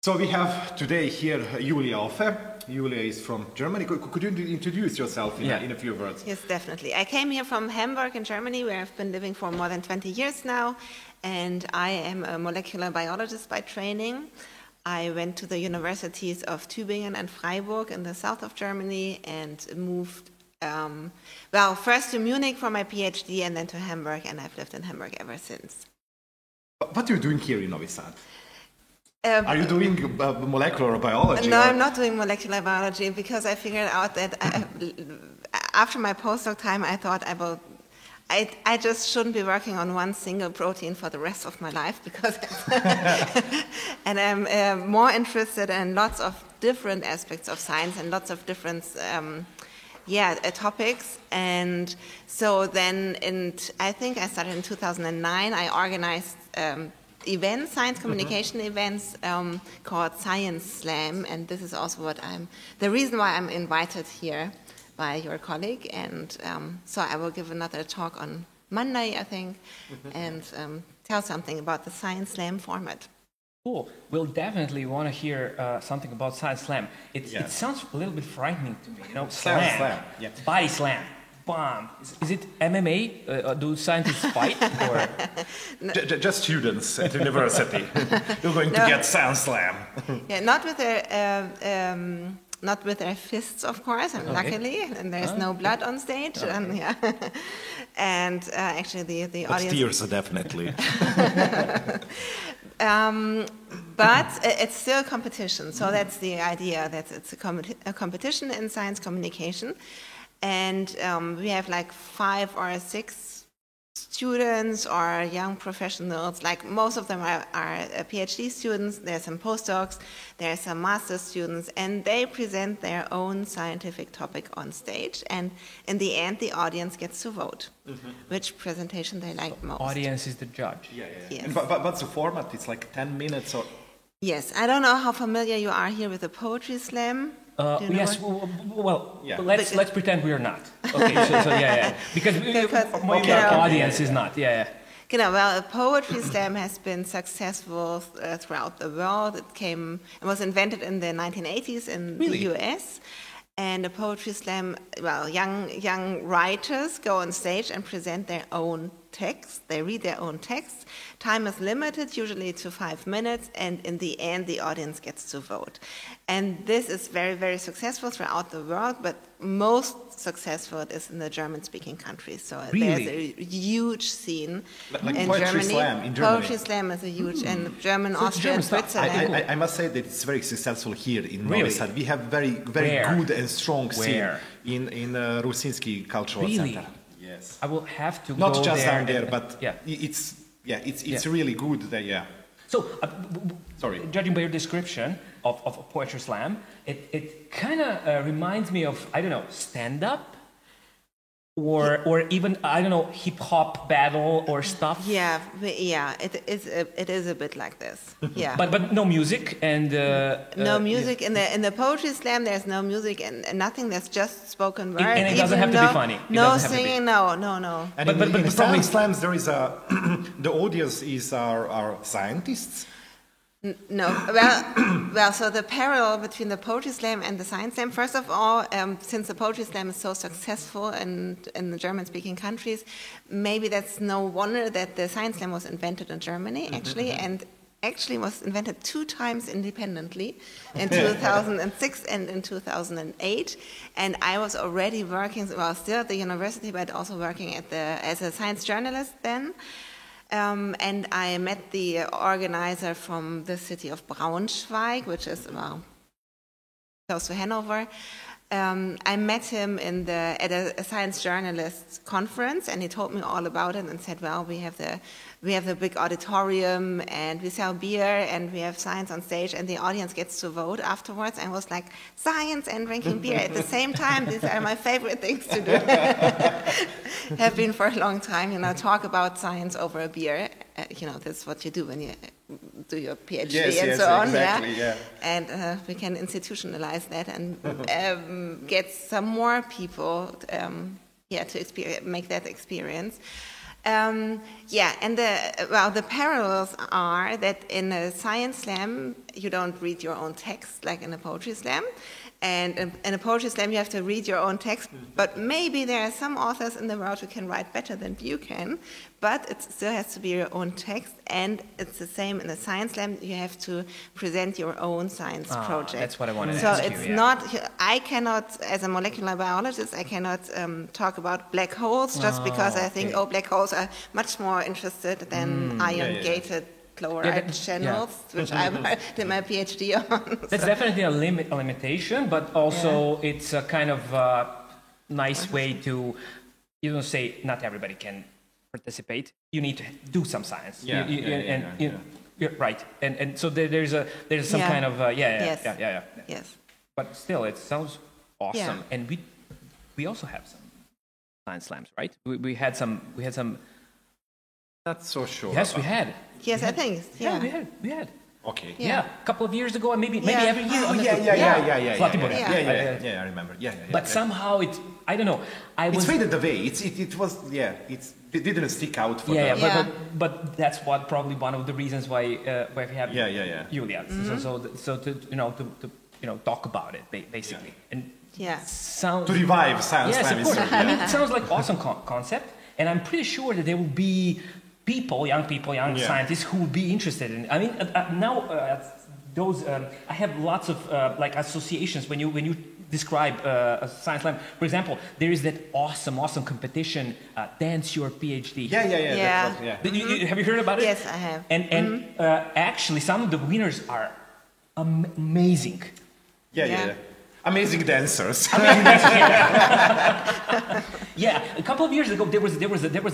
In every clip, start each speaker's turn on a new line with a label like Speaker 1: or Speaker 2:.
Speaker 1: So we have today here Julia Offe. Julia is from Germany. Could you introduce yourself in a few words?
Speaker 2: Yes, definitely. I came here from Hamburg in Germany, where I've been living for more than 20 years now, and I am a molecular biologist by training. I went to the universities of Tübingen and Freiburg in the south of Germany and moved, first to Munich for my PhD and then to Hamburg, and I've lived in Hamburg ever since.
Speaker 1: What are you doing here in Novi Sad? Are you doing molecular biology?
Speaker 2: No, I'm not doing molecular biology because I figured out that after my postdoc time, I thought I just shouldn't be working on one single protein for the rest of my life because and I'm more interested in lots of different aspects of science and lots of different topics. And so then I think I started in 2009. I organized events, science communication events called Science Slam, and this is also the reason why I'm invited here by your colleague, and so I will give another talk on Monday, I think, and tell something about the Science Slam format.
Speaker 3: Cool. We'll definitely want to hear something about Science Slam. It sounds a little bit frightening to me, slam.
Speaker 1: Yeah.
Speaker 3: Body slam. Bomb. Is it MMA? Do scientists fight? Or?
Speaker 1: Just students at university. You're going to get Science Slam.
Speaker 2: Yeah, not with their fists, of course, and luckily, and there's no blood on stage.
Speaker 1: Okay.
Speaker 2: And actually, the audience.
Speaker 1: Tears, definitely.
Speaker 2: But it's still a competition, so that's the idea. That it's a competition in science communication. And we have like 5 or 6 students or young professionals, like most of them are PhD students, there's some postdocs, there's some master's students, and they present their own scientific topic on stage, and in the end the audience gets to vote which presentation they like most.
Speaker 3: Audience is the judge.
Speaker 1: Yeah.
Speaker 2: Yes.
Speaker 1: And but what's the format? It's like 10 minutes or...
Speaker 2: Yes, I don't know how familiar you are here with the Poetry Slam.
Speaker 3: Yes, let's pretend we are not. Okay, so because our audience is not.
Speaker 2: Well, a Poetry Slam has been successful throughout the world. It was invented in the 1980s in the US. And a Poetry Slam, young writers go on stage and present their own text. They read their own text. Time is limited, usually to 5 minutes, and in the end, the audience gets to vote. And this is very, very successful throughout the world, but most successful it is in the German-speaking countries. So there's a huge scene in Germany.
Speaker 1: Slam in Germany.
Speaker 2: Poetry Slam is a huge, and German, Austria, Switzerland.
Speaker 1: I must say that it's very successful here in Novi Sad. We have very good and strong scene in Rusinski Cultural Center. Yes.
Speaker 3: I will have to
Speaker 1: not
Speaker 3: go
Speaker 1: just
Speaker 3: there
Speaker 1: down there, but it's really good there. Yeah.
Speaker 3: So, judging by your description of a Poetry Slam, it kind of reminds me of, I don't know, stand-up? Or even, I don't know, hip-hop battle or stuff?
Speaker 2: It is a bit like this. Yeah.
Speaker 3: But no music and...
Speaker 2: no music. In the Poetry Slam, there's no music and nothing. There's just spoken word.
Speaker 3: And it doesn't have to be funny.
Speaker 2: No singing, no.
Speaker 1: And in Science Slams, there is the audience is our scientists.
Speaker 2: No, so the parallel between the Poetry Slam and the Science Slam, first of all, since the Poetry Slam is so successful in the German-speaking countries, maybe that's no wonder that the Science Slam was invented in Germany, actually, and actually was invented 2 times independently, in 2006 and in 2008. And I was already working, still at the university, but also working as a science journalist then. And I met the organizer from the city of Braunschweig, which is close to Hanover. I met him at a science journalists conference, and he told me all about it and said, "Well, we have the big auditorium, and we sell beer, and we have science on stage, and the audience gets to vote afterwards." And I was like, "Science and drinking beer at the same time, these are my favorite things to do." Have been for a long time, talk about science over a beer. That's what you do when you do your PhD and so on.
Speaker 1: Exactly, yeah.
Speaker 2: And we can institutionalize that and get some more people to make that experience. Yeah, and the parallels are that in a science slam, you don't read your own text like in a poetry slam. And in a poetry slam, you have to read your own text, but maybe there are some authors in the world who can write better than you can, but it still has to be your own text, and it's the same in a science slam. You have to present your own science project.
Speaker 3: That's what I wanted to ask you.
Speaker 2: So it's not, I cannot, as a molecular biologist, I cannot talk about black holes just because I think, black holes are much more interested than ion-gated chloride channels, which I did my PhD on.
Speaker 3: That's definitely a limitation, but also it's a kind of nice way to, say not everybody can participate. You need to do some science. Right. And so there's some kind of
Speaker 2: Yes.
Speaker 3: But still, it sounds awesome. And we also have some science slams, right? We had some.
Speaker 1: Not so sure.
Speaker 3: Yes, we had.
Speaker 2: Yes, I think.
Speaker 3: Yeah, we had.
Speaker 1: Okay.
Speaker 3: Yeah, a couple of years ago, and maybe every year.
Speaker 1: I remember.
Speaker 3: But somehow I don't know.
Speaker 1: It's faded away. It was. It didn't stick out for
Speaker 3: But that's probably one of the reasons why we have Julia. So to talk about it basically and
Speaker 1: to revive science.
Speaker 3: Yes, of course. I mean, it sounds like awesome concept, and I'm pretty sure that there will be young scientists who will be interested in. I mean, now those I have lots of like associations when you describe a science lab. For example, there is that awesome competition, Dance Your PhD. Have you heard about it?
Speaker 2: Yes, I have.
Speaker 3: And actually, some of the winners are amazing.
Speaker 1: Amazing dancers.
Speaker 3: Yeah, a couple of years ago there was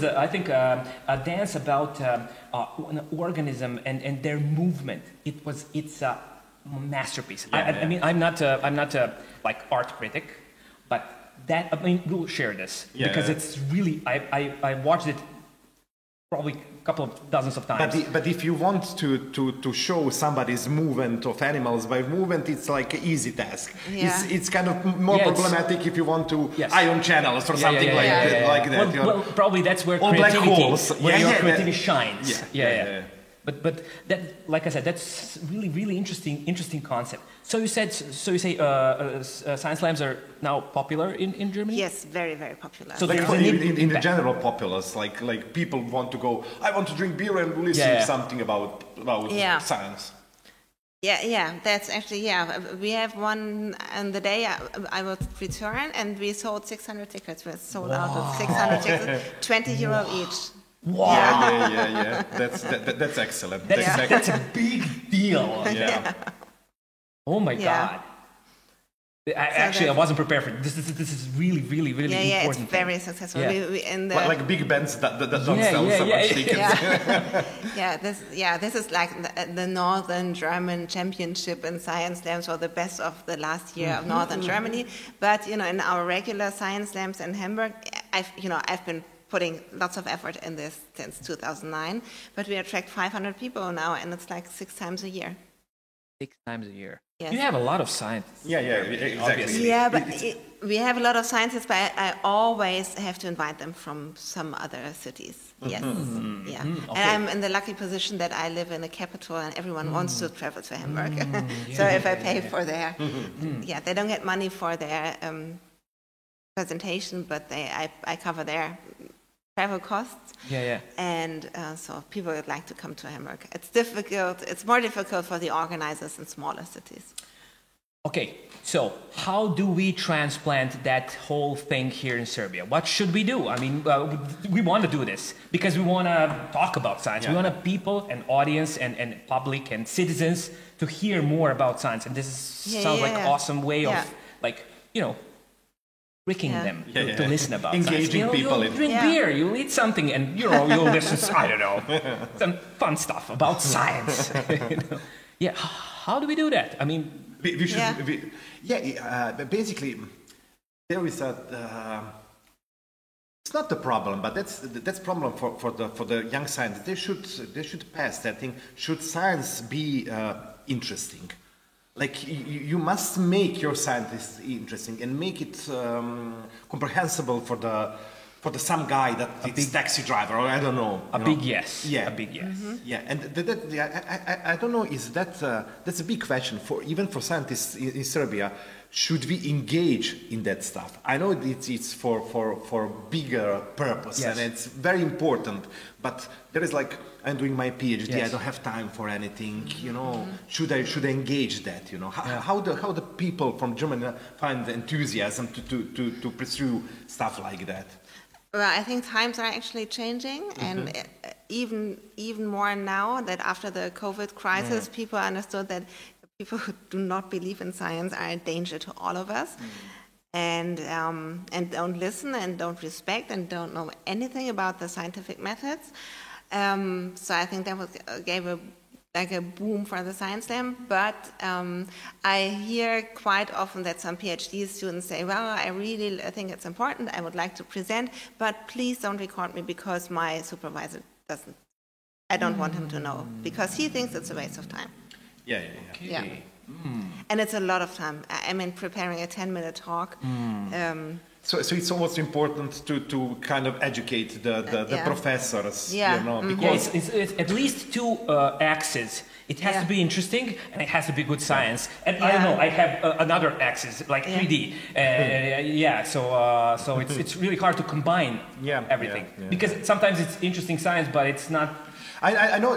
Speaker 3: I think a dance about an organism and their movement. It's a masterpiece. I mean, I'm not like art critic, but we'll share this because it's really I watched it probably a couple of dozens of times.
Speaker 1: But if you want to show somebody's movement of animals by movement, it's like an easy task. It's kind of more problematic if you want to ion channels or something like that.
Speaker 3: Well, probably that's where creativity shines. But that, like I said, that's really interesting concept. So you say science slams are now popular in Germany?
Speaker 2: Yes, very popular.
Speaker 1: So like in the general populace, like people want to go. I want to drink beer and listen something about science.
Speaker 2: That's actually we have one on the day I will return, and we sold 600 tickets. We sold out of 600 tickets, €20 each.
Speaker 3: Wow!
Speaker 1: Yeah. That's excellent.
Speaker 3: That's a big deal. Oh my God! I wasn't prepared for this. This is really important.
Speaker 2: It's very successful.
Speaker 1: Like big bands that don't sell so much tickets.
Speaker 2: This is like the Northern German Championship in science slams, or the best of the last year of Northern Germany. But in our regular science slams in Hamburg, I've been putting lots of effort in this since 2009, but we attract 500 people now, and it's like 6 times a year.
Speaker 3: 6 times a year.
Speaker 2: Yes.
Speaker 3: You have a lot of scientists.
Speaker 1: Exactly.
Speaker 3: Obviously.
Speaker 2: Yeah, but we have a lot of scientists, but I always have to invite them from some other cities. Yes, Okay. And I'm in the lucky position that I live in a capital, and everyone wants to travel to Hamburg. So if I pay for their, they don't get money for their presentation, but I cover their travel costs. And so people would like to come to Hamburg. It's more difficult for the organizers in smaller cities.
Speaker 3: Okay, so how do we transplant that whole thing here in Serbia? What should we do? I mean, we want to do this because we want to talk about science. We want people and audience and public and citizens to hear more about science. And this sounds like an awesome way of tricking them to listen about
Speaker 1: engaging
Speaker 3: science.
Speaker 1: People.
Speaker 3: You'll drink beer, you'll eat something, and you'll listen. I don't know, some fun stuff about science. How do we do that? I mean,
Speaker 1: we should. Basically, there is it's not the problem, but that's problem for the young scientists. They should pass that thing. Should science be interesting? Like you must make your scientists interesting and make it comprehensible for for the some guy that is taxi driver, or I don't know.
Speaker 3: A big yes.
Speaker 1: Yeah.
Speaker 3: A big yes.
Speaker 1: Yeah, and I don't know. Is that's a big question for even for scientists in Serbia? Should we engage in that stuff? I know it's for bigger purpose, and it's very important. But there is like, I'm doing my PhD. I don't have time for anything. You know, should I engage that? You know, how the people from Germany find the enthusiasm to pursue stuff like that?
Speaker 2: Well, I think times are actually changing, and even more now that after the COVID crisis, people understood that people who do not believe in science are a danger to all of us, and don't listen and don't respect and don't know anything about the scientific methods. So I think that gave a boom for the Science Slam. But I hear quite often that some PhD students say, "Well, I really think it's important. I would like to present, but please don't record me because my supervisor doesn't. I don't want him to know because he thinks it's a waste of time."
Speaker 1: Yeah.
Speaker 2: And it's a lot of time. I mean, preparing a 10-minute talk.
Speaker 1: So it's almost important to kind of educate the professors.
Speaker 2: Yeah.
Speaker 1: You know, because
Speaker 3: it's at least two axes. It has to be interesting and it has to be good science. And I don't know, I have another axis, like 3D. So it's really hard to combine everything. Because sometimes it's interesting science, but it's not...
Speaker 1: I know...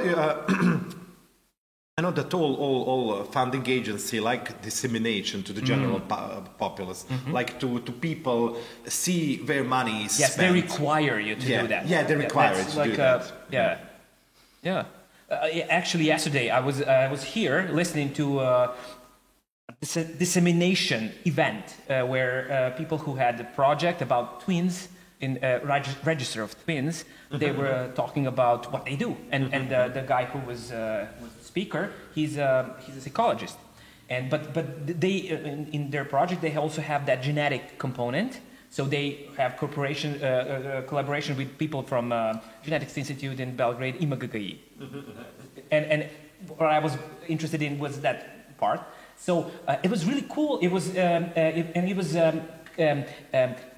Speaker 1: I know that all funding agency like dissemination to the general populace, like to people see where money is spent.
Speaker 3: Yes, they require you to do that.
Speaker 1: Yeah, they require you to do that.
Speaker 3: Actually, yesterday I was here listening to a dissemination event where people who had a project about twins in register of twins, they were talking about what they do, and the guy who was speaker, he's a psychologist, but they in their project they also have that genetic component, so they have collaboration with people from Genetics Institute in Belgrade, IMGGI, and what I was interested in was that part. So it was really cool. It was it was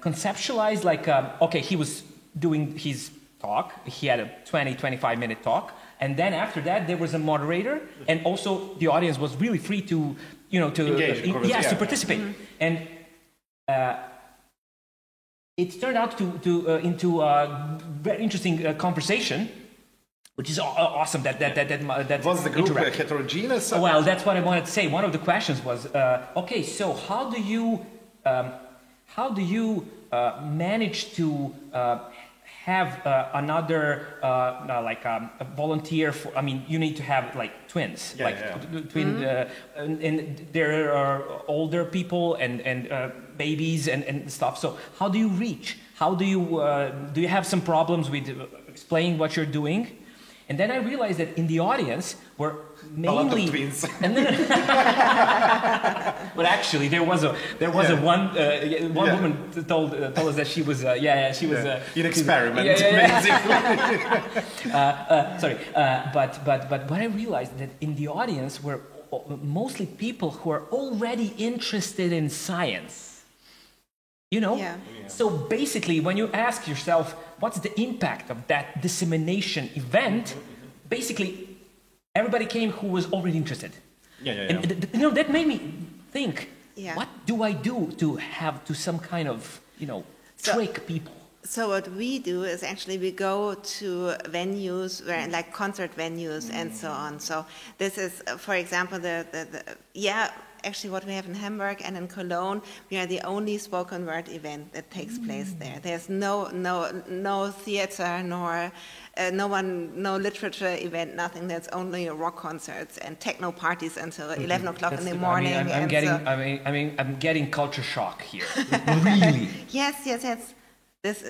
Speaker 3: conceptualized like okay, he was doing his talk. He had a 20-25 minute talk. And then after that, there was a moderator, and also the audience was really free to,
Speaker 1: engage,
Speaker 3: to participate. And it turned out into a very interesting conversation, which is awesome. That
Speaker 1: was the group heterogeneous?
Speaker 3: Well, that's what I wanted to say. One of the questions was, okay, so how do you manage to have another like a volunteer for, I mean, you need to have like twins, twin, and there are older people and babies and stuff. So how do you reach? How do you have some problems with explaining what you're doing? And then I realized that in the audience were mainly
Speaker 1: twins.
Speaker 3: But actually, there was one woman told us that she was she was
Speaker 1: in experiment.
Speaker 3: Sorry, but what I realized that in the audience were mostly people who are already interested in science. So basically, when you ask yourself, what's the impact of that dissemination event? Basically, everybody came who was already interested. And that made me think, what do I do to have to some kind of, trick people?
Speaker 2: So what we do is actually we go to venues where, like concert venues and so on. So this is, for example, actually what we have in Hamburg and in Cologne, we are the only spoken word event that takes place there. There's no theater, nor no literature event, nothing. There's only rock concerts and techno parties until 11 o'clock in the morning.
Speaker 3: I'm getting culture shock here. Really?
Speaker 2: Yes.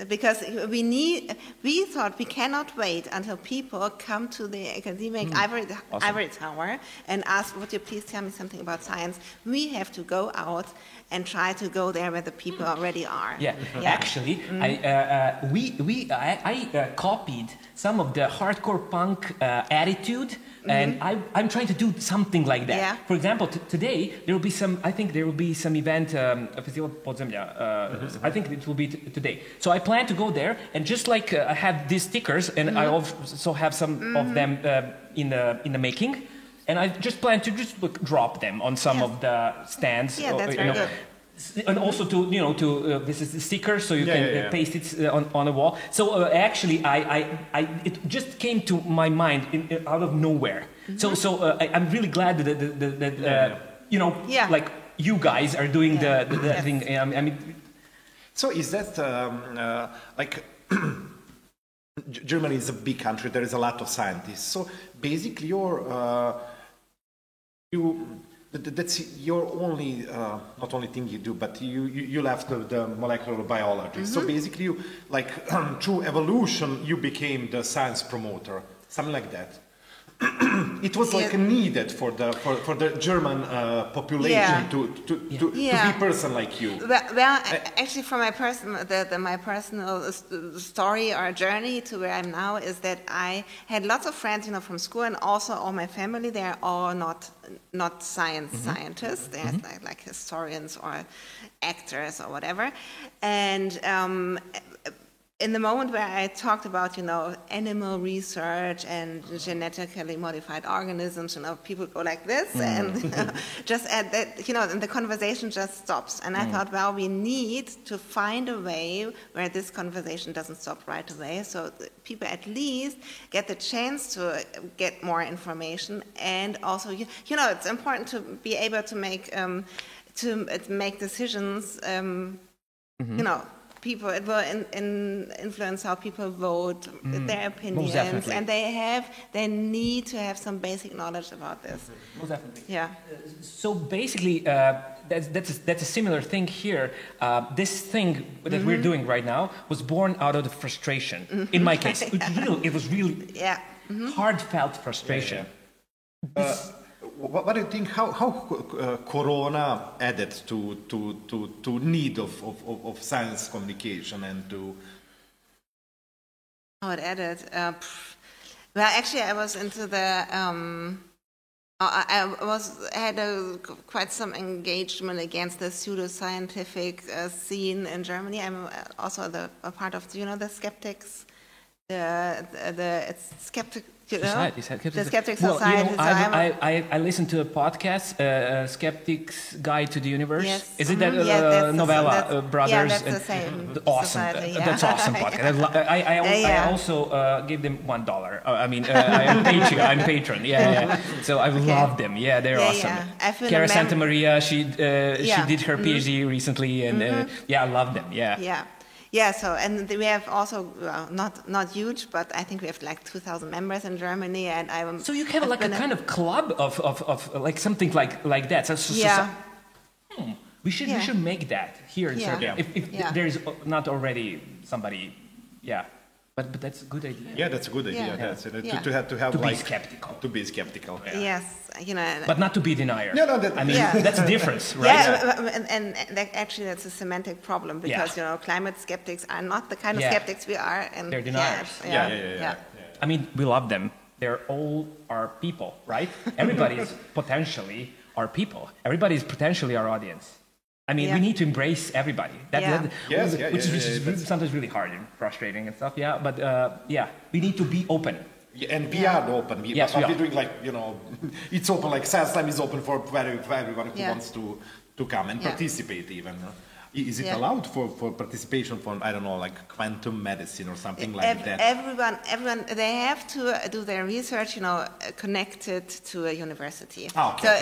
Speaker 2: Because we thought we cannot wait until people come to the academic ivory tower and ask, would you please tell me something about science? We have to go out and try to go there where the people already are.
Speaker 3: Actually, I copied some of the hardcore punk attitude, and I'm trying to do something like that. For example, today there will be some. I think there will be some event. Festival Podzemlja. I think it will be today. So I plan to go there and just like I have these stickers, and I also have some of them in the making. And I just plan to just drop them on some of the stands.
Speaker 2: Yeah, that's very good.
Speaker 3: And also to this is the sticker, so you can paste it on the wall. So actually, it just came to my mind out of nowhere. So I'm really glad that like you guys are doing the thing. I mean,
Speaker 1: so is that like? Germany is a big country. There is a lot of scientists. So basically, that's your only not only thing you do, but you left the molecular biology. So basically, you like through evolution, you became the science promoter, something like that. It was like needed for the German population to be a person like you.
Speaker 2: Well, actually, for my personal story or journey to where I'm now is that I had lots of friends, from school, and also all my family. They're all not scientists. They're like historians or actors or whatever, and. In the moment where I talked about, animal research and genetically modified organisms, people go like this and just at that, and the conversation just stops. And I thought, well, we need to find a way where this conversation doesn't stop right away, so people at least get the chance to get more information. And also, it's important to be able to make decisions, people, it will influence how people vote, their opinions, and they need to have some basic knowledge about this.
Speaker 3: Most definitely.
Speaker 2: Yeah.
Speaker 3: So basically, that's a similar thing here. This thing that we're doing right now was born out of the frustration. In my case, it was really heartfelt frustration.
Speaker 1: What do you think? How Corona added to need of science communication and to?
Speaker 2: How it added? Well, actually, I was into the. I had quite some engagement against the pseudoscientific scene in Germany. I'm also a part of the skeptics. It's skeptic. The Skeptic Society.
Speaker 3: I listened to a podcast, Skeptics Guide to the Universe.
Speaker 2: Yes.
Speaker 3: Is it that novella brothers?
Speaker 2: Yeah, that's the same.
Speaker 3: Awesome.
Speaker 2: Society,
Speaker 3: That's awesome podcast. I also gave them $1. I mean, I'm patron. Yeah. So I love them. Yeah, they're awesome. Cara Santa Maria, she did her PhD recently, and I love them.
Speaker 2: Yeah, so and we have also not huge, but I think we have like 2,000 members in Germany, and
Speaker 3: So you have like a kind of club of like something like that. We should make that here in Serbia if there is not already somebody. But that's a good idea.
Speaker 1: Yeah, that's a good idea. To
Speaker 3: be skeptical.
Speaker 1: To be skeptical.
Speaker 2: Yes,
Speaker 3: but not to be denier.
Speaker 1: No,
Speaker 3: that's a difference, right?
Speaker 2: Yeah, and actually that's a semantic problem because climate skeptics are not the kind of skeptics we are, and
Speaker 3: they're deniers.
Speaker 1: Yeah.
Speaker 3: I mean, we love them. They're all our people, right? Everybody's potentially our people. Everybody's potentially our audience. I mean, we need to embrace everybody. Which is sometimes really hard and frustrating and stuff. Yeah, but we need to be open.
Speaker 1: And we are open. We're doing like it's open. Like Science Slam is open for everyone who wants to come and participate even. Is it allowed for participation from, I don't know, like quantum medicine or something like that?
Speaker 2: Everyone, they have to do their research, connected to a university.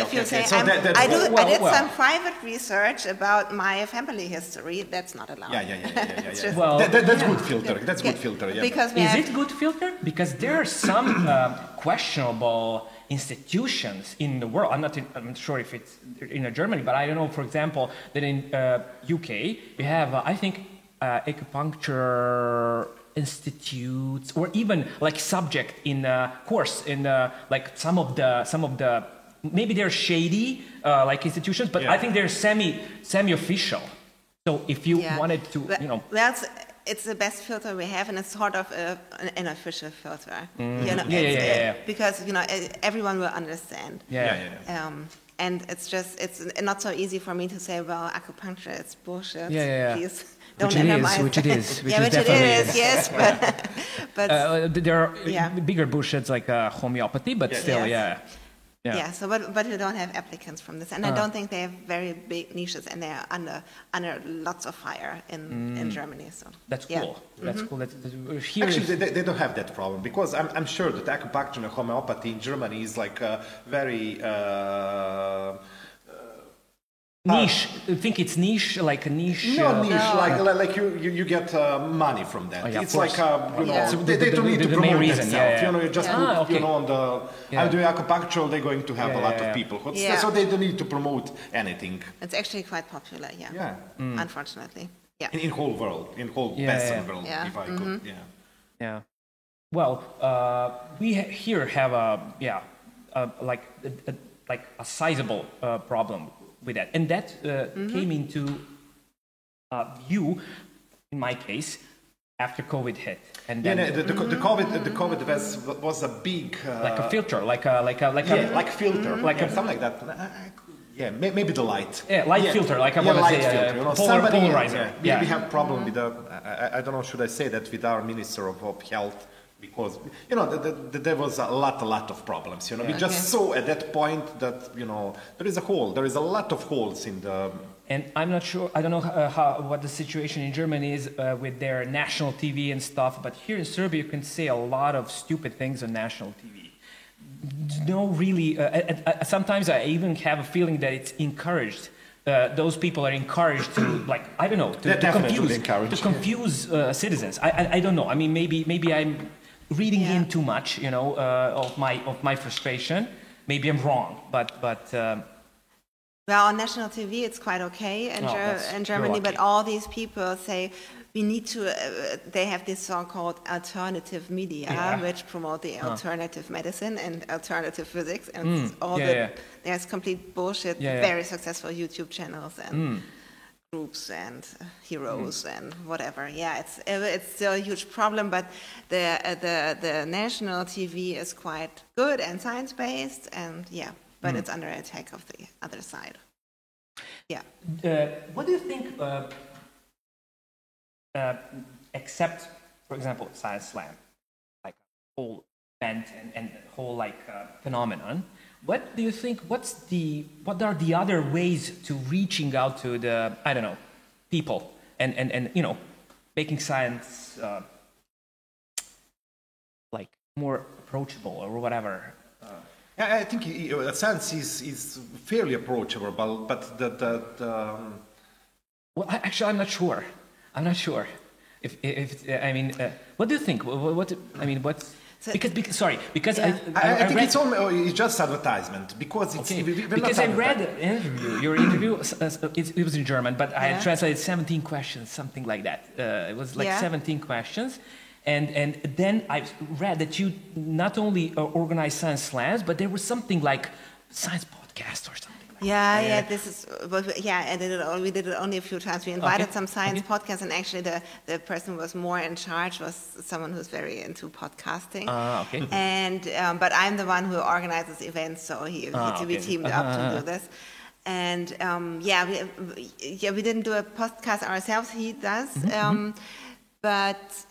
Speaker 2: If you say, I did some private research about my family history, that's not allowed.
Speaker 1: Yeah. Well, that's good filter. That's good filter. Yeah.
Speaker 2: Because
Speaker 3: is it good filter? Because there are some questionable institutions in the world. I'm not sure if it's in Germany, but I don't know, for example, that in UK we have, I think, acupuncture institutes, or even like subject in course in like some of the maybe they're shady like institutions, but I think they're semi-official. So if you wanted to,
Speaker 2: it's the best filter we have, and it's sort of an official filter. Because everyone will understand. And it's not so easy for me to say, well, acupuncture, it's bullshit. Please Don't
Speaker 3: which it is.
Speaker 2: Yes, but
Speaker 3: there are bigger bullshits like homeopathy, but still,
Speaker 2: Yeah, so but we don't have applicants from this, and I don't think they have very big niches, and they are under lots of fire in Germany. So
Speaker 3: that's cool. That's cool.
Speaker 1: Actually, they don't have that problem, because I'm sure that acupuncture and homeopathy in Germany is like very
Speaker 3: niche. I think it's niche, like a niche.
Speaker 1: No, niche. Like you get money from that. It's like they don't need to promote themselves. You just put on the. I'm doing acupuncture. They're going to have a lot of people. So they don't need to promote anything.
Speaker 2: It's actually quite popular. Yeah. Unfortunately. Yeah.
Speaker 1: In whole world, in whole Western world, if I could.
Speaker 3: Yeah. Well, we here have like a sizable problem with that, and that came into view, in my case, after COVID hit, and then
Speaker 1: the COVID was a big
Speaker 3: like a filter, like
Speaker 1: filter, something like that. Maybe the light.
Speaker 3: Light filter, like a
Speaker 1: light filter.
Speaker 3: Polarizer.
Speaker 1: We have problem with I don't know, should I say that, with our Minister of Health, because there was a lot of problems. We just saw at that point that there is a lot of holes in the.
Speaker 3: And I'm not sure. I don't know what the situation in Germany is with their national TV and stuff. But here in Serbia, you can say a lot of stupid things on national TV. No, really. Sometimes I even have a feeling that it's encouraged. Those people are encouraged to, like, I don't know, to confuse citizens. I don't know. I mean, maybe I'm reading in too much, of my frustration. Maybe I'm wrong, but.
Speaker 2: Well, on national TV, it's quite okay in Germany, but all these people say we need to. They have this so-called alternative media, which promote the alternative medicine and alternative physics, and there's complete bullshit. Very successful YouTube channels and groups and heroes and whatever. It's still a huge problem, but the national TV is quite good and science-based, and but it's under attack of the other side.
Speaker 3: What do you think, except, for example, Science Slam, like a whole event and whole phenomenon, what do you think, what are the other ways to reaching out to the, I don't know, people and making science like more approachable or whatever?
Speaker 1: I think science is fairly approachable, but
Speaker 3: well, actually, I'm not sure. If I mean, what do you think? What I mean, what? Because I
Speaker 1: think it's just advertisement, because it's
Speaker 3: because I read your interview. It was in German, but I had translated 17 questions, something like that. It was like 17 questions. And then I read that you not only organize science slams, but there was something like science podcast or something.
Speaker 2: This is. We did it only a few times. We invited some science podcasts, and actually the person who was more in charge was someone who's very into podcasting. And but I'm the one who organizes events, so we teamed up to do this. And we didn't do a podcast ourselves. He does. But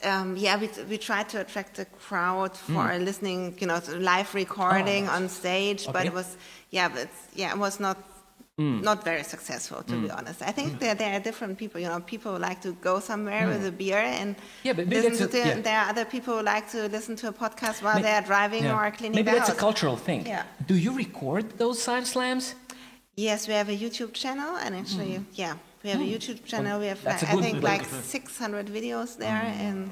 Speaker 2: we tried to attract the crowd for listening, live recording on stage. But it was, it was not very successful, to be honest. I think there are different people. People like to go somewhere with a beer and listen to. There are other people who like to listen to a podcast while they are driving or cleaning the house.
Speaker 3: Maybe that's a cultural thing. Do you record those science slams?
Speaker 2: Yes, we have a YouTube channel, and actually, we have a YouTube channel. We have, I think, like 600 videos there and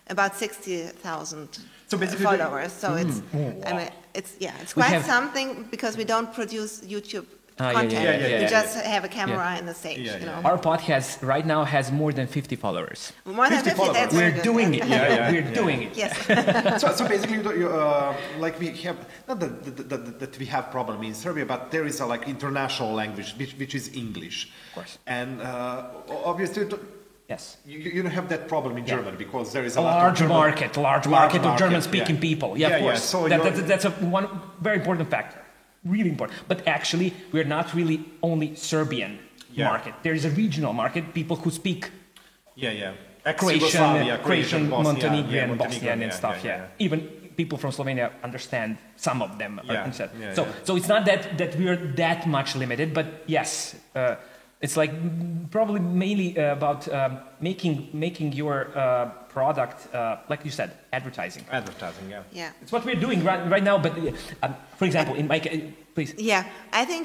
Speaker 2: about 60,000 followers. So it's, I mean, it's quite something, because we don't produce YouTube content. We just have a camera in the stage.
Speaker 3: Our podcast right now has more than 50 followers.
Speaker 2: More than 50 followers.
Speaker 3: We're doing it. We're doing it.
Speaker 2: Yes.
Speaker 1: So basically, like we have, not that we have problem in Serbia, but there is a international language which is English.
Speaker 3: Of course.
Speaker 1: And obviously.
Speaker 3: Yes.
Speaker 1: You don't have that problem in Germany, because there is a
Speaker 3: large market of German-speaking people. Of course. So that's one very important factor. Really important. But actually, we're not really only Serbian market. There is a regional market, people who speak Croatian, Montenegrin, Bosnian and stuff. Even people from Slovenia understand some of them. So it's not that we're that much limited, but yes, it's like probably mainly about making your product, like you said, advertising.
Speaker 2: Yeah.
Speaker 3: It's what we're doing right now. But for example, in my case, please.
Speaker 2: Yeah, I think,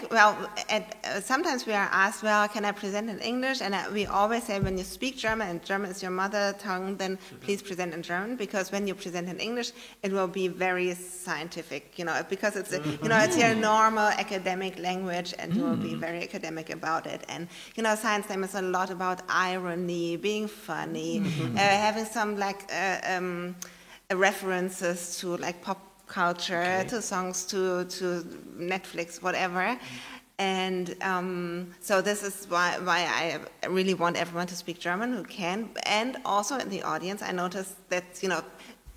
Speaker 2: sometimes we are asked, can I present in English? And we always say, when you speak German, and German is your mother tongue, then please present in German, because when you present in English, it will be very scientific, because it's, it's your normal academic language, and you will be very academic about it. And, Science Slam is a lot about irony, being funny, having some, references to, pop culture, to songs, to Netflix, whatever. And so this is why I really want everyone to speak German who can. And also in the audience, I noticed that,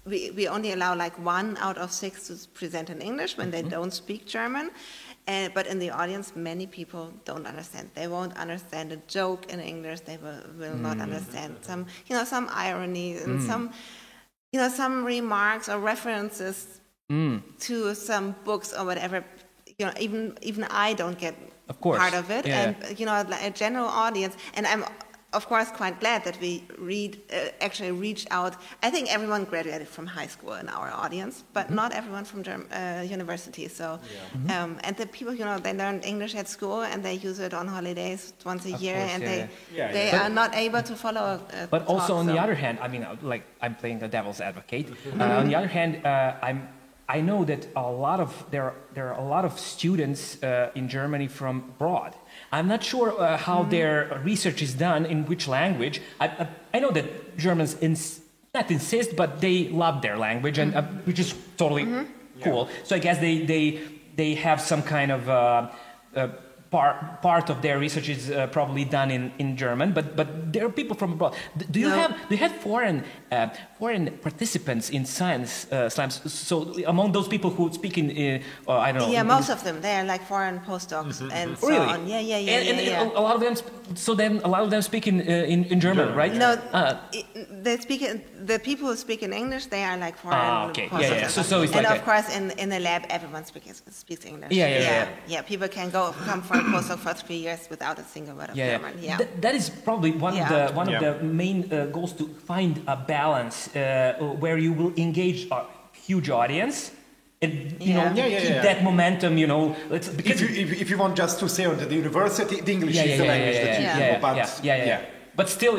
Speaker 2: we only allow 1 out of 6 to present in English when they don't speak German. But in the audience, many people don't understand. They won't understand a joke in English. They will not understand some irony and some remarks or references to some books or whatever. Even I don't get part of it. And a general audience, and I'm of course quite glad that we actually reach out. I think everyone graduated from high school in our audience, but not everyone from university. So and the people, they learn English at school and they use it on holidays once a year, and they are not able to follow.
Speaker 3: But also on the other hand, I mean, I'm playing the devil's advocate. On the other hand, I know that there are a lot of students in Germany from abroad. I'm not sure how their research is done, in which language. I know that Germans not insist, but they love their language, and which is totally cool. So I guess they have some kind of part of their research is probably done in German, but there are people from abroad. Do you have foreign participants in science slams? So among those people who speak in I don't know.
Speaker 2: Yeah, most of them, they are foreign postdocs and so on.
Speaker 3: And a lot of them. So then a lot of them speak in German, right?
Speaker 2: No, they speak. The people who speak in English, they are foreign postdocs.
Speaker 3: So it's
Speaker 2: and of course, in the lab, everyone speaks English. Yeah. People can come for a postdoc for 3 years without a single word of German. Yeah.
Speaker 3: That is probably one of the main goals, to find a balance where you will engage a huge audience and keep that momentum. Because
Speaker 1: if you want just to say at the university, the English is the language that you know.
Speaker 3: But still,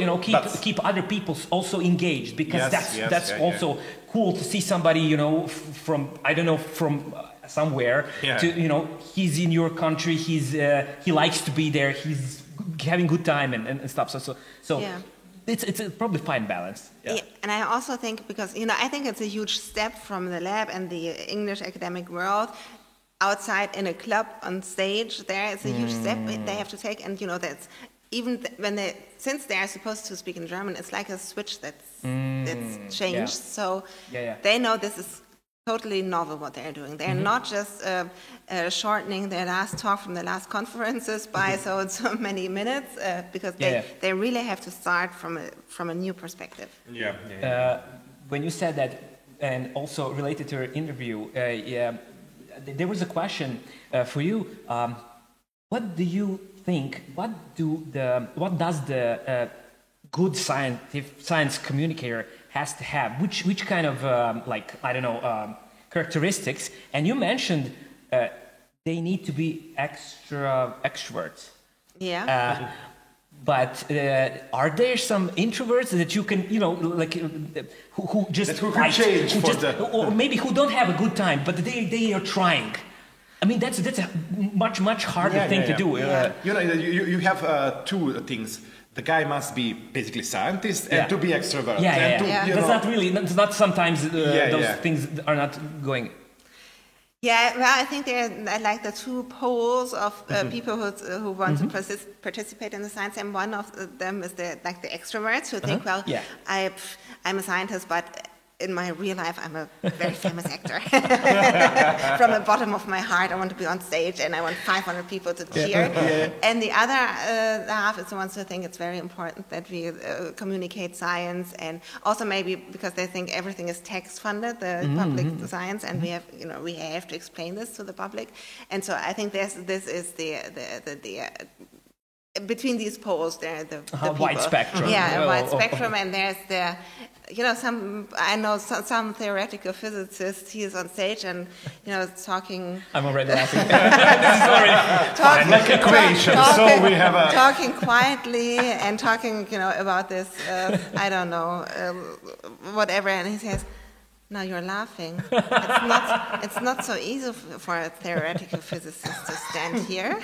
Speaker 3: keep other people also engaged, because that's also cool to see somebody, from somewhere to, he's in your country, he likes to be there, he's having good time and stuff. So it's a probably fine balance.
Speaker 2: Yeah, and I also think, because I think it's a huge step from the lab and the English academic world outside in a club on stage. There, it's a huge step they have to take, and that's even since they are supposed to speak in German, it's like a switch that's changed. So they know this is totally novel what they're doing. They're not just shortening their last talk from the last conferences by so many minutes, because they really have to start from a new perspective.
Speaker 3: When you said that, and also related to your interview, there was a question for you. What do you think? What does the good science communicator has to have? Which kind of characteristics? And you mentioned they need to be extroverts.
Speaker 2: Yeah.
Speaker 3: But are there some introverts that you can, who just fight, or maybe who don't have a good time, but they are trying? I mean, that's a much harder thing to do.
Speaker 1: You have two things. The guy must be basically scientist and to be extrovert. That's not sometimes those things are not going.
Speaker 2: Yeah, well, I think they're like the two poles of people who want to participate in the science, and one of them is the extroverts who think, I'm a scientist, but in my real life, I'm a very famous actor. From the bottom of my heart, I want to be on stage and I want 500 people to cheer. And the other half is the ones who think it's very important that we communicate science, and also maybe because they think everything is tax funded, the public science, and we have to explain this to the public. And so I think this is the between these poles, there are the
Speaker 3: wide spectrum.
Speaker 2: Yeah, a wide spectrum, and there's the, I know some theoretical physicist. He is on stage and talking.
Speaker 3: I'm already laughing. This is already
Speaker 1: like equation. So we have a
Speaker 2: talking quietly and talking, about this. I don't know, whatever, and he says, "No, you're laughing. It's not so easy for a theoretical physicist to stand here."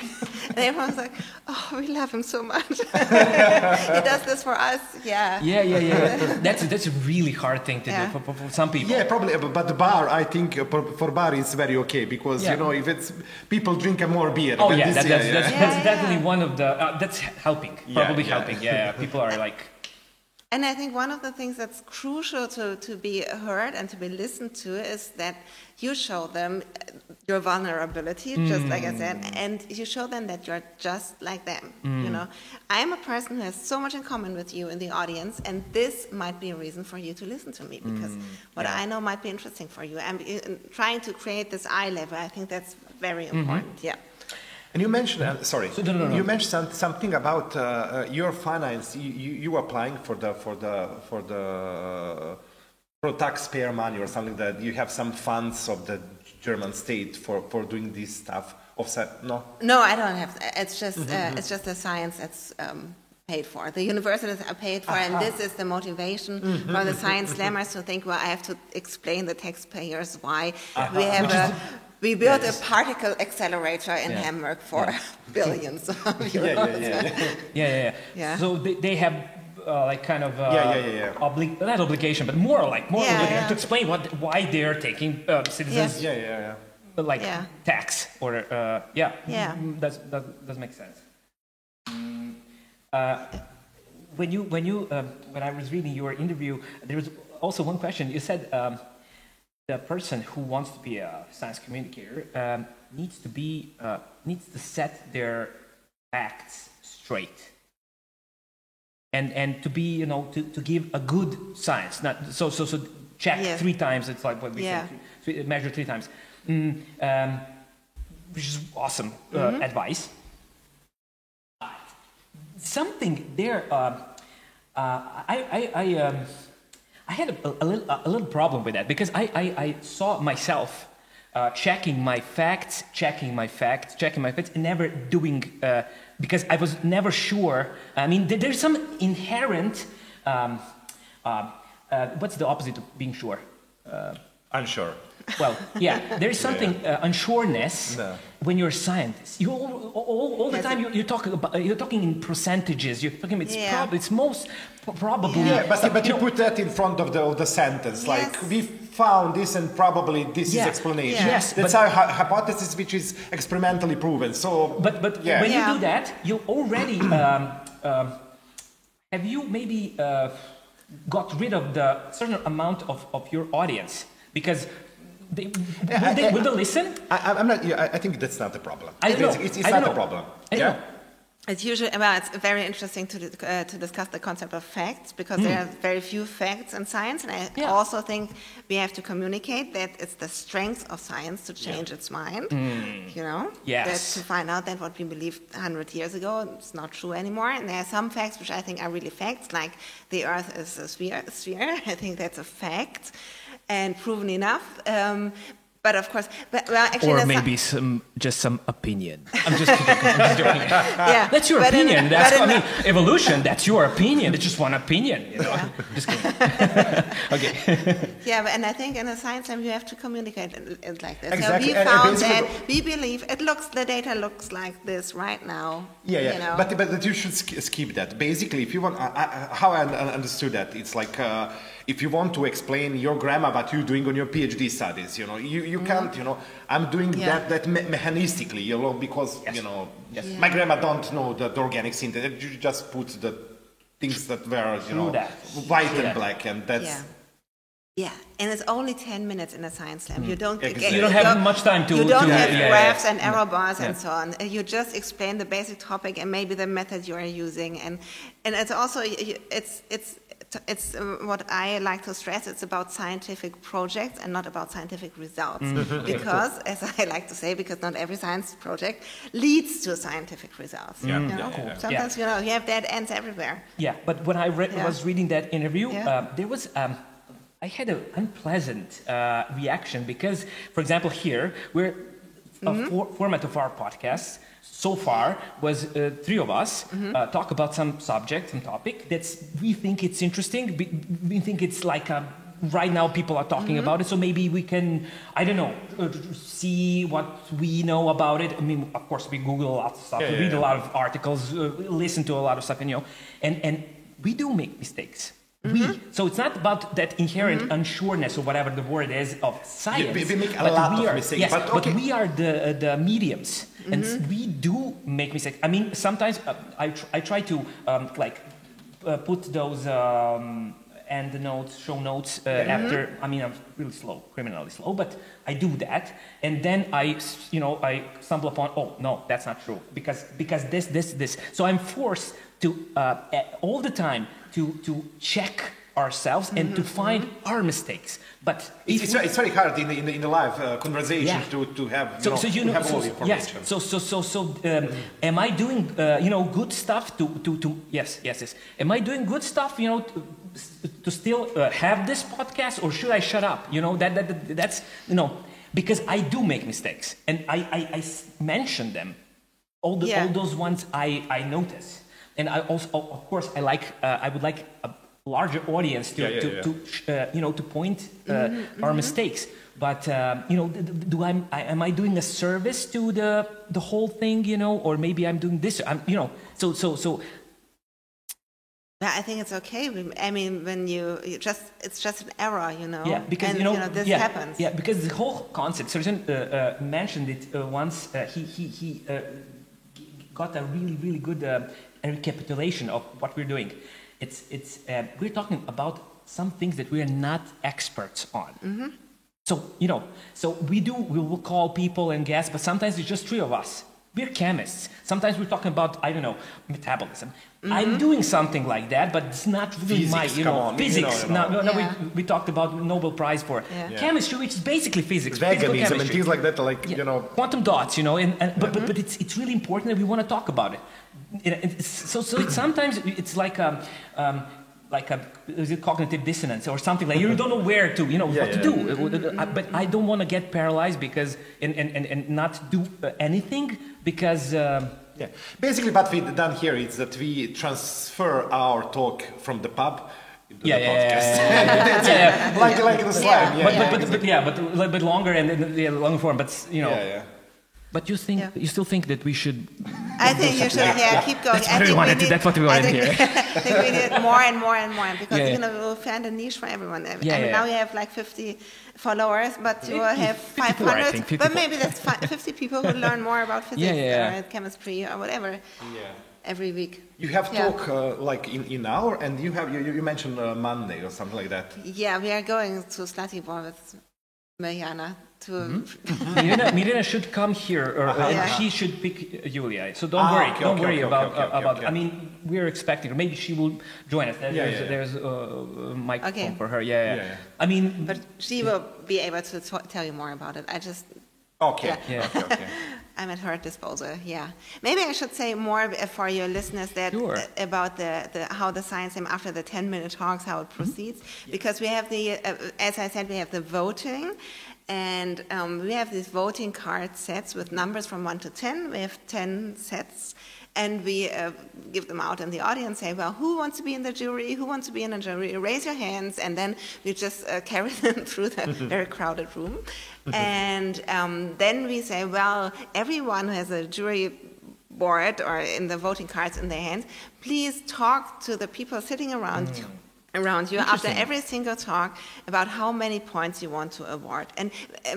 Speaker 2: And everyone's like, "Oh, we love him so much. He does this for us." Yeah.
Speaker 3: That's a really hard thing to do for some people.
Speaker 1: Yeah, probably. But the bar, I think, for bar it's very okay because if it's people drink more beer.
Speaker 3: Oh yeah, that's definitely one of the that's helping. Probably helping. Yeah, people are like.
Speaker 2: And I think one of the things that's crucial to be heard and to be listened to is that you show them your vulnerability, just like I said, and you show them that you're just like them. I'm a person who has so much in common with you in the audience, and this might be a reason for you to listen to me because what I know might be interesting for you. I'm trying to create this eye level. I think that's very important. Yeah.
Speaker 1: And you mentioned, you mentioned something about your finance. You applying for the taxpayer money or something, that you have some funds of the German state for doing this stuff. Offset? No.
Speaker 2: No, I don't have. It's just the science that's paid for. The universities are paid for, and this is the motivation for the science slammers to think, well, I have to explain the taxpayers why we have we built a particle accelerator in Hamburg for billions of euros.
Speaker 3: Yeah. So they have like kind of not obligation, but more obligation to explain why they're taking citizens tax or that make sense. When I was reading your interview, there was also one question. You said the person who wants to be a science communicator needs to set their facts straight, and to be to give a good science. Not so check 3 times. It's like what we say, measure 3 times, which is awesome advice. Something there. I had a little problem with that because I saw myself checking my facts, and never doing because I was never sure. I mean, there's some inherent. What's the opposite of being sure?
Speaker 1: Unsure.
Speaker 3: Well, yeah, there's something unsureness when you're a scientist. You all the time you're talking in percentages. You're talking it's most probably.
Speaker 1: Yeah, but you put that in front of the sentence, like we found this and probably this is explanation.
Speaker 3: Yes,
Speaker 1: that's our hypothesis, which is experimentally proven. So,
Speaker 3: but when you do that, you already have you maybe got rid of the certain amount of your audience because. Will they listen?
Speaker 1: I'm not. I think that's not the problem. It's not a problem.
Speaker 2: It's usually it's very interesting to discuss the concept of facts because there are very few facts in science, and I also think we have to communicate that it's the strength of science to change its mind. That to find out that what we believed 100 years ago is not true anymore. And there are some facts which I think are really facts, like the Earth is a sphere. I think that's a fact. And proven enough, but of course, actually,
Speaker 3: or maybe just some opinion. I'm just joking. That's your opinion. Evolution. That's your opinion. It's just one opinion. Just kidding. Okay.
Speaker 2: And I think in a science lab you have to communicate it like this.
Speaker 1: Exactly.
Speaker 2: So we found that we believe the data looks like this right now.
Speaker 1: But you should skip that. Basically, if you want, how I understood that, it's like. If you want to explain your grammar, what you're doing on your PhD studies, you can't, I'm doing that mechanistically, because, my grammar don't know the organic synthesis. You just put the things that were, white and black, and that's
Speaker 2: Yeah, and it's only 10 minutes in a science lab. You don't
Speaker 3: have much time to...
Speaker 2: You don't have graphs and error bars and so on. You just explain the basic topic and maybe the method you are using. And it's also, it's what I like to stress, it's about scientific projects and not about scientific results. Because, as I like to say, because not every science project leads to scientific results. Sometimes, you have dead ends everywhere.
Speaker 3: Yeah, but when I was reading that interview, there was... I had an unpleasant reaction because, for example, here, format of our podcast so far was three of us talk about some subject, some topic that we think it's interesting. We think it's like right now people are talking about it, so maybe we can, I don't know, see what we know about it. I mean, of course, we Google a lot of stuff, read a lot of articles, listen to a lot of stuff, and we do make mistakes. So it's not about that inherent unsureness or whatever the word is of science.
Speaker 1: We make a lot of mistakes.
Speaker 3: Yes, but we are the mediums, and we do make mistakes. I mean, sometimes I try to put those end notes, show notes after. I mean, I'm really slow, criminally slow, but I do that, and then I stumble upon. Oh no, that's not true because this. So I'm forced to all the time. To check ourselves and to find our mistakes, but
Speaker 1: it's very hard in the live conversation to have have all the information.
Speaker 3: Yes. Am I doing good stuff to yes? Am I doing good stuff to still have this podcast, or should I shut up? That's because I do make mistakes and I mention them, all those ones I notice. And I also, of course, I would like a larger audience to point our mistakes. But am I doing a service to the whole thing, or maybe I'm doing this, so.
Speaker 2: I think it's okay. I mean, when it's just an error,
Speaker 3: Yeah, because
Speaker 2: this happens.
Speaker 3: Yeah, because the whole concept. Srđan mentioned it once. He got a really, really good. A recapitulation of what we're doing. We're talking about some things that we are not experts on. So we will call people and guests, but sometimes it's just three of us. We're chemists. Sometimes we're talking about, I don't know, metabolism. I'm doing something like that, but it's not really physics. We talked about Nobel Prize for chemistry, which is basically physics.
Speaker 1: Veganism and things like that,
Speaker 3: quantum dots, but it's really important that we want to talk about it. So sometimes it's like is it cognitive dissonance or something like you don't know where to what to do. But I don't want to get paralyzed because and not do anything because.
Speaker 1: Basically, what we've done here is that we transfer our talk from the pub into the podcast. Like the slime.
Speaker 3: But a little bit longer and longer form. But But you still think that we should?
Speaker 2: I think you should. Keep going.
Speaker 3: That's what we wanted to hear.
Speaker 2: I think we need more and more and more because we'll find a niche for everyone. Now you have like 50 followers, but you will have 500. But maybe that's 50 people who learn more about physics or chemistry or whatever. Every week.
Speaker 1: You have talk like in hour, and you mentioned Monday or something like that.
Speaker 2: Yeah, we are going to Slatibor with Mariana.
Speaker 3: Mirena should come here, or she should pick Julia. So don't worry about. I mean, we're expecting her. Maybe she will join us. There's a microphone for her. I mean,
Speaker 2: but she will be able to tell you more about it. I just.
Speaker 1: Okay.
Speaker 2: I'm at her disposal. Yeah. Maybe I should say more for your listeners about the how the science team after the 10-minute talks how it proceeds because we have as I said we have the voting. And we have these voting card sets with numbers from 1 to 10. We have 10 sets. And we give them out in the audience, say, well, who wants to be in the jury? Who wants to be in a jury? Raise your hands. And then we just carry them through the very crowded room. And then we say, well, everyone who has a jury board or in the voting cards in their hands, please talk to the people sitting around you. around you after every single talk about how many points you want to award, and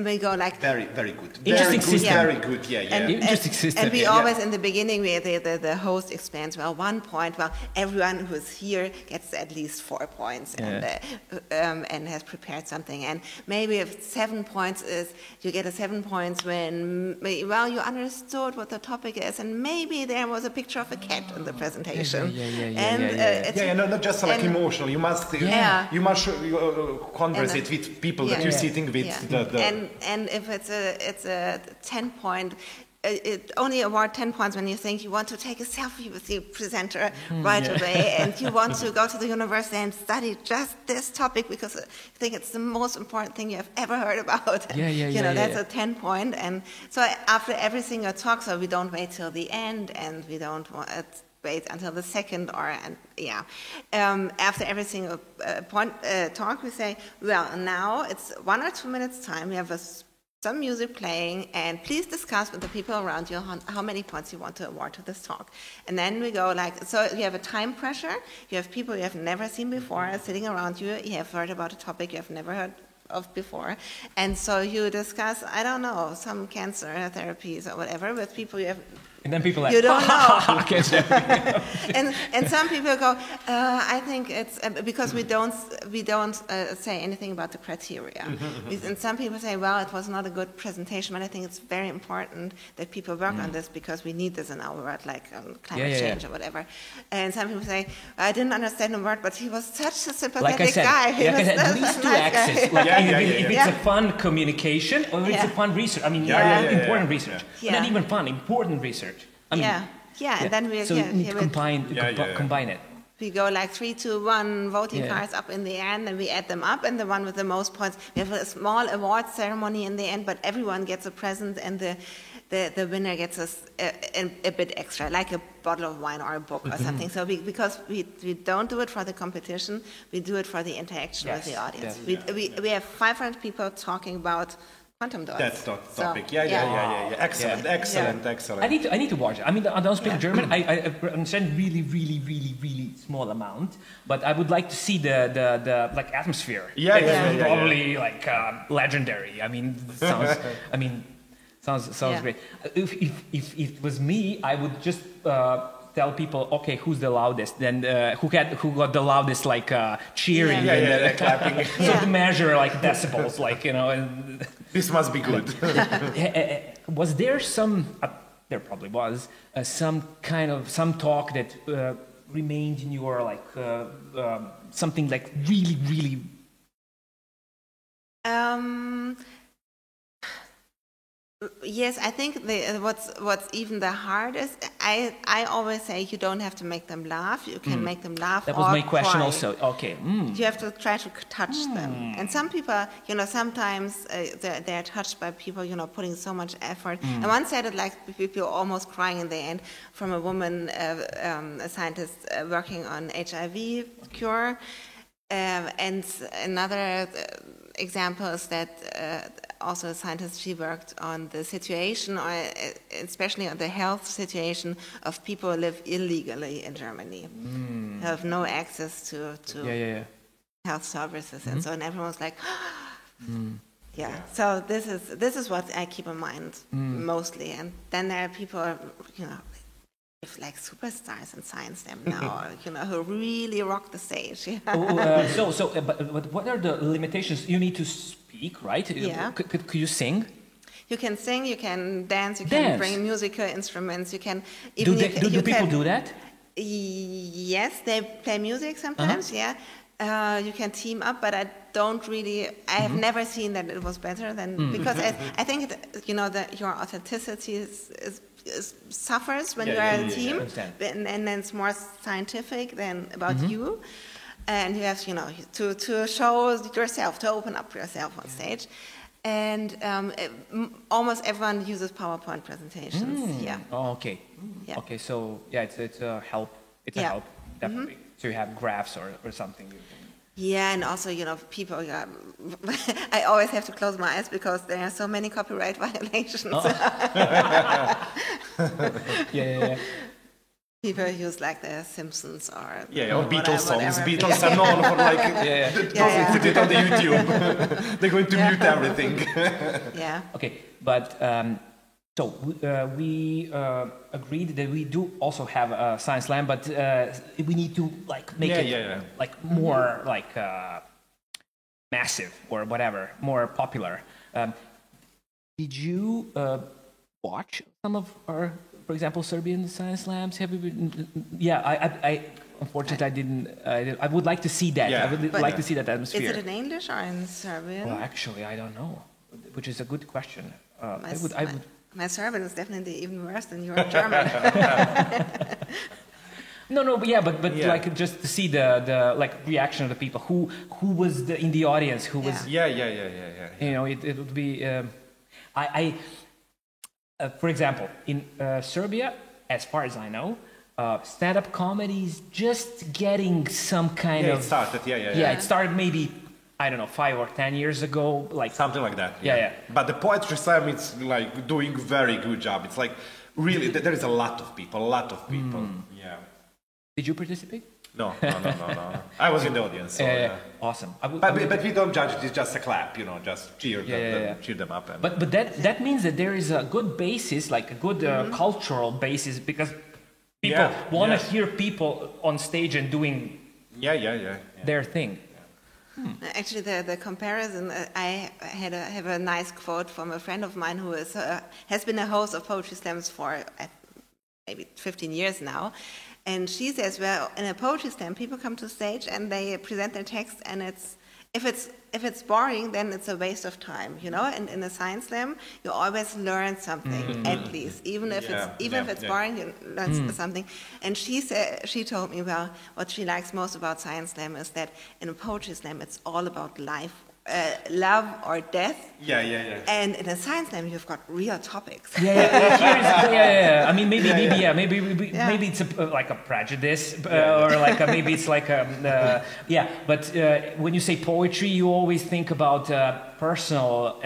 Speaker 2: we go like
Speaker 1: very good,
Speaker 3: interesting system.
Speaker 1: Very good,
Speaker 3: Interesting system.
Speaker 2: And we always in the beginning the host explains, well, 1 point, well, everyone who's here gets at least 4 points and has prepared something, and maybe if 7 points is you get a 7 points when you understood what the topic is, and maybe there was a picture of a cat in the presentation.
Speaker 1: Not just like emotional. You must converse it with people that you're sitting with.
Speaker 2: And if it's a 10 point, it only award 10 points when you think you want to take a selfie with the presenter right away, and you want to go to the university and study just this topic because you think it's the most important thing you have ever heard about. That's a 10 point. And so after every single talk, so we don't wait till the end, and we don't wait until the second after every single talk, we say, well, now it's 1 or 2 minutes time. We have some music playing, and please discuss with the people around you how many points you want to award to this talk. And then we go so you have a time pressure. You have people you have never seen before sitting around you. You have heard about a topic you have never heard of before. And so you discuss, I don't know, some cancer therapies or whatever with people you have.
Speaker 3: And then people
Speaker 2: you don't know. and some people go, I think it's because we don't say anything about the criteria. And some people say, well, it was not a good presentation, but I think it's very important that people work on this because we need this in our world, like climate change or whatever. And some people say, I didn't understand the word, but he was such a sympathetic guy.
Speaker 3: These two axes. If it's a fun communication or if it's a fun research. I mean, important research. Not even fun, important research. I mean,
Speaker 2: and then we
Speaker 3: need to combine it.
Speaker 2: We go like 3, 2, 1 voting cards up in the end, and we add them up, and the one with the most points. We have a small award ceremony in the end, but everyone gets a present, and the winner gets a bit extra, like a bottle of wine or a book or something. So because we don't do it for the competition, we do it for the interaction with the audience. We have 500 people talking about quantum dots.
Speaker 1: That's the topic. Excellent.
Speaker 3: I need to watch it. I mean, I don't speak German. I understand really small amount, but I would like to see the like atmosphere. Probably like legendary. I mean, sounds great. If it was me, I would just tell people, okay, who's the loudest? Then who got the loudest, like cheering and clapping. So to measure like decibels, like And
Speaker 1: this must be good.
Speaker 3: Was there there probably was some talk that remained in your something like really.
Speaker 2: Yes, I think what's even the hardest. I always say you don't have to make them laugh. You can make them laugh.
Speaker 3: That was my question
Speaker 2: cry.
Speaker 3: also. Okay.
Speaker 2: You have to try to touch them. And some people, sometimes they're touched by people, putting so much effort. And one said it like people almost crying in the end from a woman, a scientist working on HIV cure. And another example is that also a scientist, she worked on the situation, or especially on the health situation of people who live illegally in Germany, who have no access to health services, and so on. Everyone was like, So this is what I keep in mind mostly, and then there are people, like superstars in science them now, who really rock the stage.
Speaker 3: But what are the limitations? You need to speak, right?
Speaker 2: Yeah.
Speaker 3: Could you sing?
Speaker 2: You can sing, you can dance, you can bring musical instruments, you can... Do
Speaker 3: people do that?
Speaker 2: Yes, they play music sometimes, you can team up, but I don't really... I have never seen that it was better than... Because I think, that your authenticity suffers when you are a team, and then it's more scientific than about you. And you have, to show yourself, to open up yourself on stage. And almost everyone uses PowerPoint presentations.
Speaker 3: Oh, okay. Okay, so it's a help. It's a help, definitely. So you have graphs or something.
Speaker 2: Yeah, and also, people, I always have to close my eyes because there are so many copyright violations. people use like the Simpsons or
Speaker 1: or Beatles songs. Beatles are known for like don't it on the YouTube. They're going to mute everything.
Speaker 3: Okay, but so we agreed that we do also have a Science Slam, but we need to like make it like more like massive or whatever, more popular. Did you watch some of our, for example, Serbian Science Slams? Have you been? Yeah, I unfortunately I didn't. I would like to see that. I would like to see that atmosphere.
Speaker 2: Is it in English or in Serbian?
Speaker 3: Well, actually, I don't know, which is a good question.
Speaker 2: My Serbian is definitely even worse than your German.
Speaker 3: No, but like just to see the like reaction of the people. Who was in the audience? Who was?
Speaker 1: Yeah.
Speaker 3: You know, it would be. For example, in Serbia, as far as I know, stand-up comedy is just getting some kind of.
Speaker 1: It started.
Speaker 3: It started maybe, I don't know, 5 or 10 years ago, like
Speaker 1: something like that.
Speaker 3: Yeah.
Speaker 1: But the poetry slam, it's like doing very good job. It's like really there is a lot of people. Yeah.
Speaker 3: Did you participate?
Speaker 1: No. I was in the audience. So,
Speaker 3: awesome.
Speaker 1: But we don't judge it. It's just a clap, just cheer them up. And
Speaker 3: but that means that there is a good basis, like a good cultural basis, because people want to hear people on stage and doing their thing.
Speaker 2: Actually, the comparison, I have a nice quote from a friend of mine who has been a host of poetry slams for maybe 15 years now. And she says, well, in a poetry slam, people come to stage and they present their text, and if it's boring, then it's a waste of time, And in a science slam, you always learn something, at least, even if it's boring, you learn something. And she told me, well, what she likes most about science slam is that in a poetry slam, it's all about life. Love or death. And in a science slam, you've got real topics.
Speaker 3: I mean, maybe it's like a prejudice, or like maybe it's like But when you say poetry, you always think about personal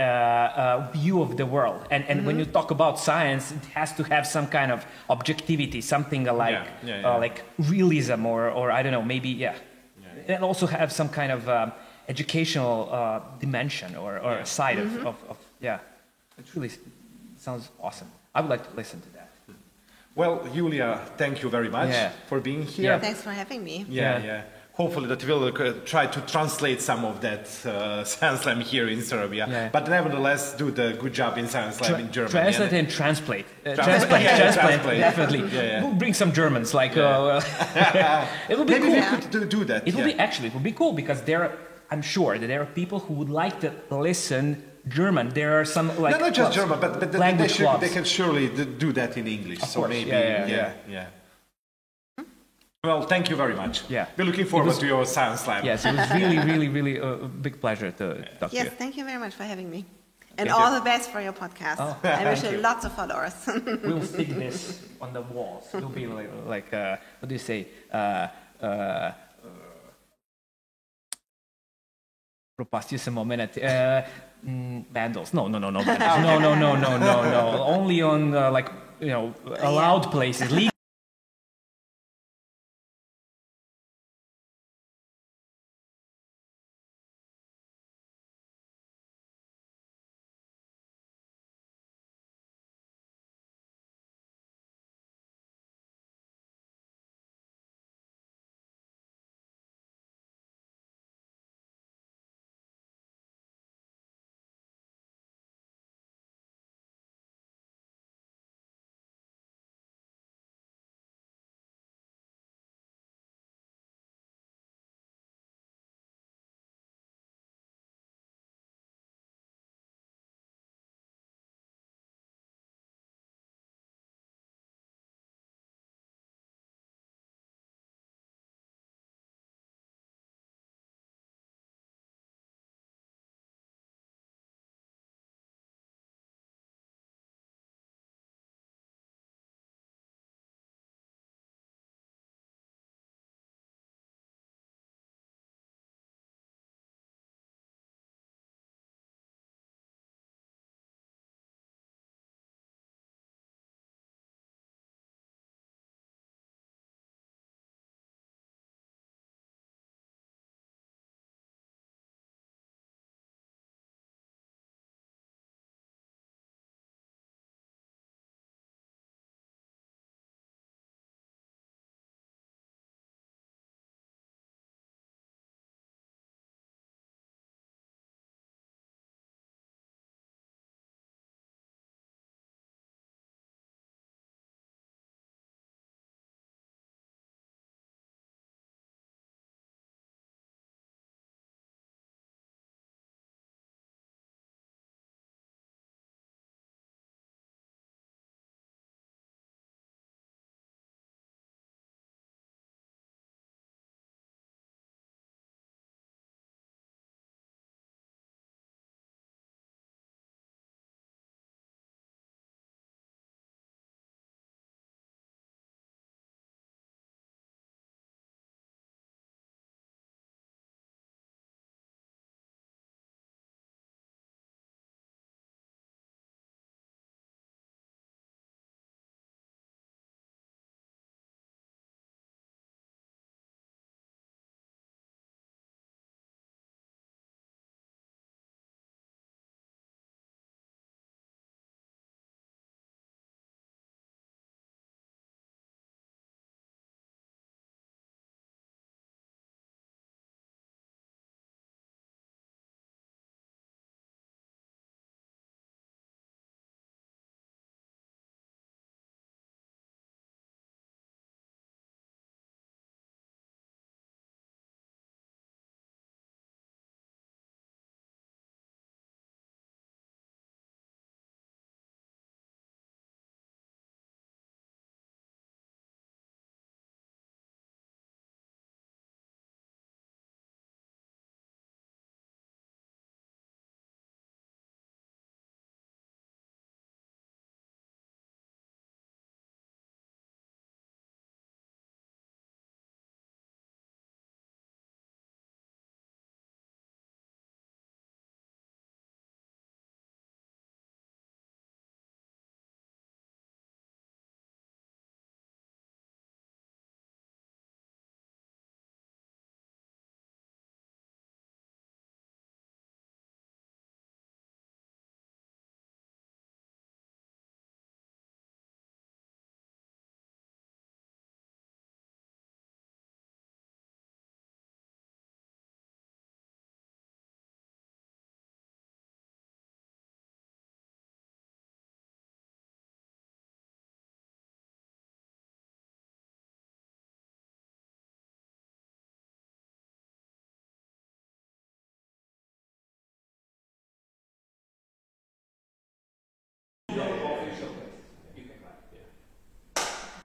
Speaker 3: view of the world, and when you talk about science, it has to have some kind of objectivity, something like realism, or I don't know, maybe and also have some kind of educational dimension or side of it really sounds awesome. I would like to listen to that.
Speaker 1: Well, Julia, thank you very much for being here.
Speaker 2: Thanks for having me.
Speaker 1: Hopefully that we'll try to translate some of that Science Slam here in Serbia, but nevertheless do the good job in Science Slam in Germany.
Speaker 3: Translate and translate. Translate, definitely. We'll bring some Germans, like it would be
Speaker 1: Maybe
Speaker 3: cool.
Speaker 1: we could do that.
Speaker 3: It would be cool because I'm sure that there are people who would like to listen German. There are some like
Speaker 1: not just German, but they can surely do that in English.
Speaker 3: Of
Speaker 1: so
Speaker 3: course.
Speaker 1: maybe, Well, thank you very much. We're looking forward to your Science Slam.
Speaker 3: Yes, it was really a big pleasure to talk to you.
Speaker 2: Yes, thank you very much for having me. And all the best for your podcast. I wish you lots of followers.
Speaker 3: We'll stick this on the walls. It'll be like what do you say? Propastio sam moment. Vandals. No. Vandals. No. Only on allowed places, legal